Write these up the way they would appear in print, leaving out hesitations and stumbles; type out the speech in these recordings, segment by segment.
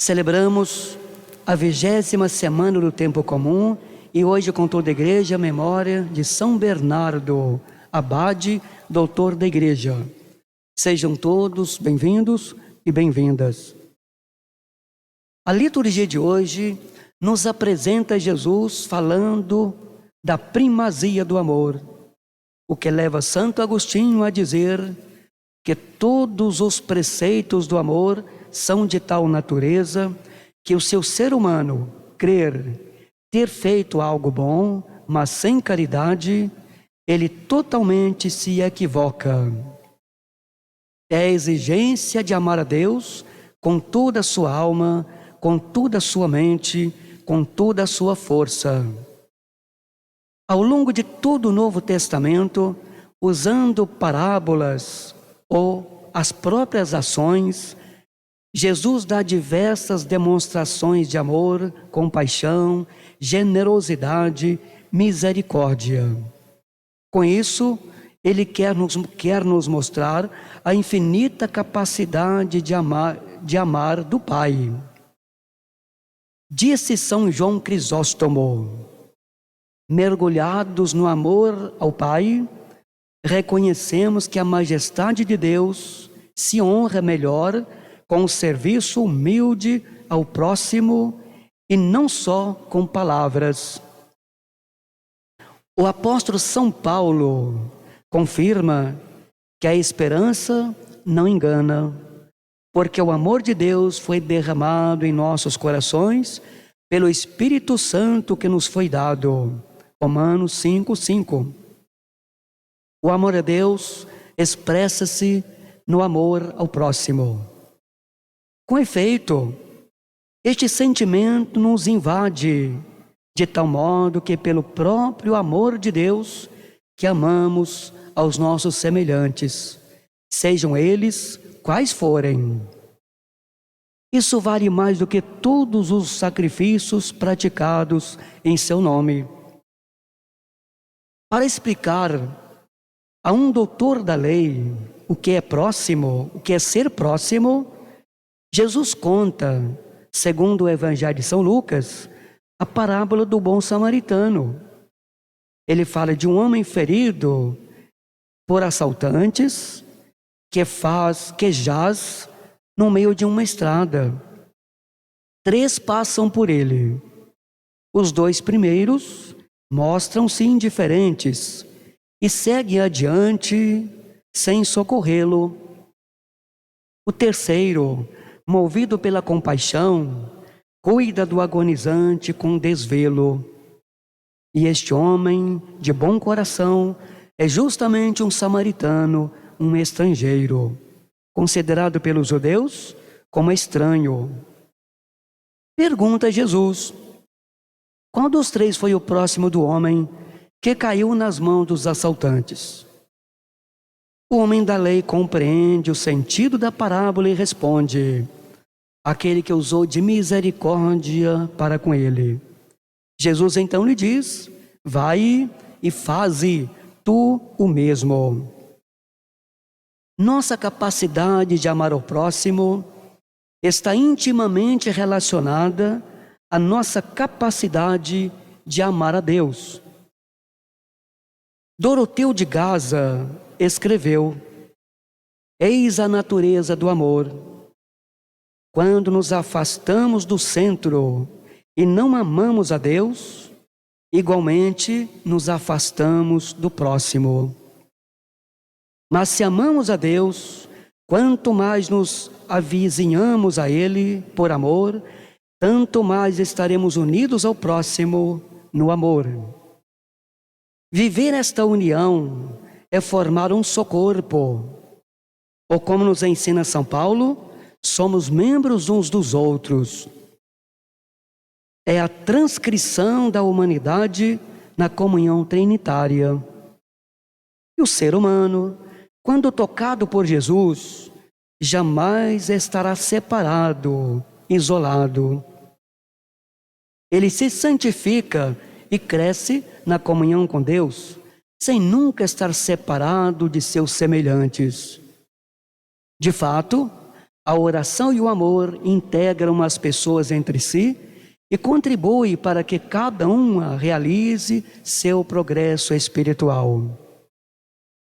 Celebramos a 20ª semana do Tempo Comum e hoje com toda a igreja a memória de São Bernardo, abade, doutor da igreja. Sejam todos bem-vindos e bem-vindas. A liturgia de hoje nos apresenta Jesus falando da primazia do amor, o que leva Santo Agostinho a dizer que todos os preceitos do amor são de tal natureza que o seu ser humano crer ter feito algo bom, mas sem caridade, ele totalmente se equivoca. É a exigência de amar a Deus com toda a sua alma, com toda a sua mente, com toda a sua força. Ao longo de todo o Novo Testamento, usando parábolas ou as próprias ações, Jesus dá diversas demonstrações de amor, compaixão, generosidade, misericórdia. Com isso, Ele quer nos mostrar a infinita capacidade de amar do Pai. Disse São João Crisóstomo: mergulhados no amor ao Pai, reconhecemos que a majestade de Deus se honra melhor com o serviço humilde ao próximo e não só com palavras. O apóstolo São Paulo confirma que a esperança não engana, porque o amor de Deus foi derramado em nossos corações pelo Espírito Santo que nos foi dado. Romanos 5:5. O amor a Deus expressa-se no amor ao próximo. Com efeito, este sentimento nos invade, de tal modo que pelo próprio amor de Deus que amamos aos nossos semelhantes, sejam eles quais forem. Isso vale mais do que todos os sacrifícios praticados em seu nome. Para explicar a um doutor da lei o que é próximo, o que é ser próximo, Jesus conta, segundo o Evangelho de São Lucas, a parábola do bom samaritano. Ele fala de um homem ferido por assaltantes que jaz no meio de uma estrada. 3 passam por ele. Os 2 primeiros mostram-se indiferentes e seguem adiante sem socorrê-lo. O terceiro, movido pela compaixão, cuida do agonizante com desvelo. E este homem de bom coração é justamente um samaritano, um estrangeiro, considerado pelos judeus como estranho. Pergunta Jesus: qual dos 3 foi o próximo do homem que caiu nas mãos dos assaltantes? O homem da lei compreende o sentido da parábola e responde: aquele que usou de misericórdia para com ele. Jesus então lhe diz: vai e faze tu o mesmo. Nossa capacidade de amar ao próximo está intimamente relacionada à nossa capacidade de amar a Deus. Doroteu de Gaza escreveu: eis a natureza do amor. Quando nos afastamos do centro e não amamos a Deus, igualmente nos afastamos do próximo. Mas se amamos a Deus, quanto mais nos avizinhamos a Ele por amor, tanto mais estaremos unidos ao próximo no amor. Viver esta união é formar um só corpo, ou como nos ensina São Paulo, somos membros uns dos outros. É a transcrição da humanidade na comunhão trinitária. E o ser humano, quando tocado por Jesus, jamais estará separado, isolado. Ele se santifica e cresce na comunhão com Deus, sem nunca estar separado de seus semelhantes. De fato, A oração e o amor integram as pessoas entre si e contribuem para que cada uma realize seu progresso espiritual.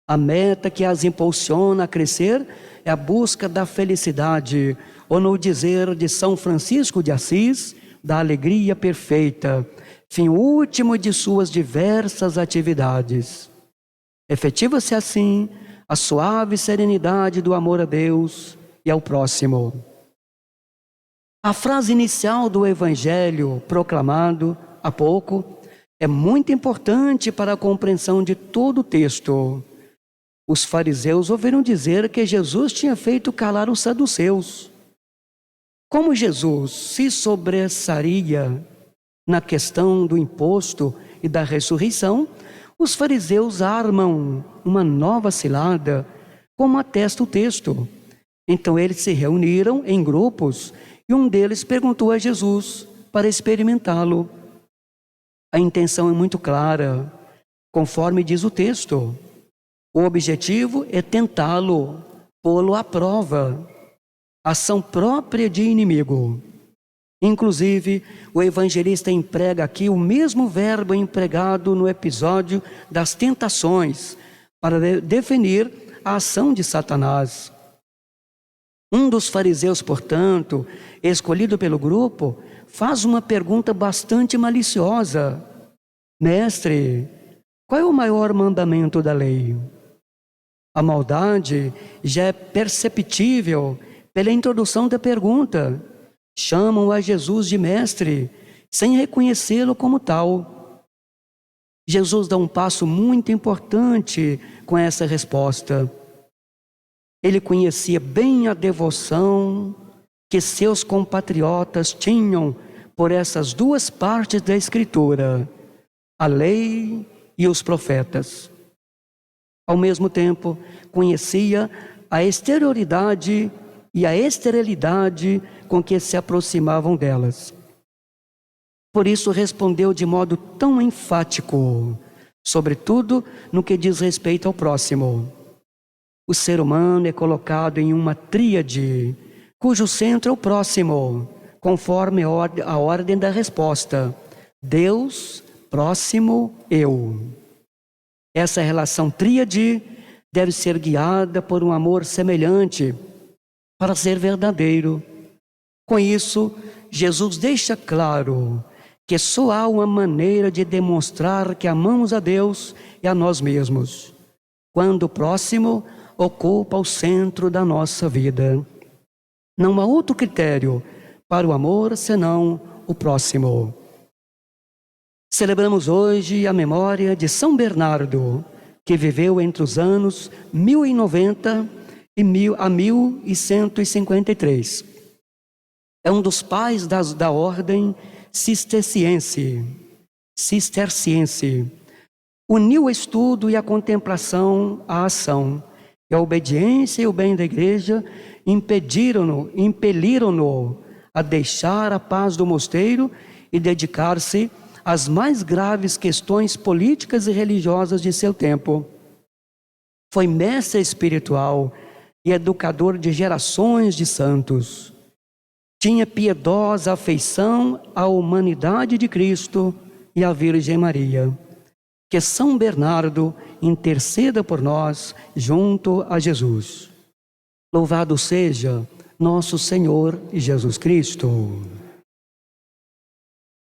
A meta que as impulsiona a crescer é a busca da felicidade, ou no dizer de São Francisco de Assis, da alegria perfeita, fim último de suas diversas atividades. Efetiva-se assim a suave serenidade do amor a Deus e ao próximo. A frase inicial do Evangelho proclamado há pouco é muito importante para a compreensão de todo o texto. Os fariseus ouviram dizer que Jesus tinha feito calar os saduceus. Como Jesus se sobressaria na questão do imposto e da ressurreição, os fariseus armam uma nova cilada, como atesta o texto. Então eles se reuniram em grupos e um deles perguntou a Jesus para experimentá-lo. A intenção é muito clara, conforme diz o texto. O objetivo é tentá-lo, pô-lo à prova. Ação própria de inimigo. Inclusive, o evangelista emprega aqui o mesmo verbo empregado no episódio das tentações, para definir a ação de Satanás. Um dos fariseus, portanto, escolhido pelo grupo, faz uma pergunta bastante maliciosa. Mestre, qual é o maior mandamento da lei? A maldade já é perceptível pela introdução da pergunta. Chamam a Jesus de mestre, sem reconhecê-lo como tal. Jesus dá um passo muito importante com essa resposta. Ele conhecia bem a devoção que seus compatriotas tinham por essas duas partes da Escritura, a lei e os profetas. Ao mesmo tempo, conhecia a exterioridade e a esterilidade com que se aproximavam delas. Por isso respondeu de modo tão enfático, sobretudo no que diz respeito ao próximo. O ser humano é colocado em uma tríade, cujo centro é o próximo, conforme a ordem da resposta: Deus, próximo, eu. Essa relação tríade deve ser guiada por um amor semelhante, para ser verdadeiro. Com isso, Jesus deixa claro que só há uma maneira de demonstrar que amamos a Deus e a nós mesmos, quando o próximo ocupa o centro da nossa vida. Não há outro critério para o amor senão o próximo. Celebramos hoje a memória de São Bernardo, que viveu entre os anos 1090 a 1153. É um dos pais da ordem cisterciense. Uniu o estudo e a contemplação à ação. E a obediência e o bem da igreja impeliram-no a deixar a paz do mosteiro e dedicar-se às mais graves questões políticas e religiosas de seu tempo. Foi mestre espiritual e educador de gerações de santos. Tinha piedosa afeição à humanidade de Cristo e à Virgem Maria. Que São Bernardo interceda por nós junto a Jesus. Louvado seja nosso Senhor Jesus Cristo.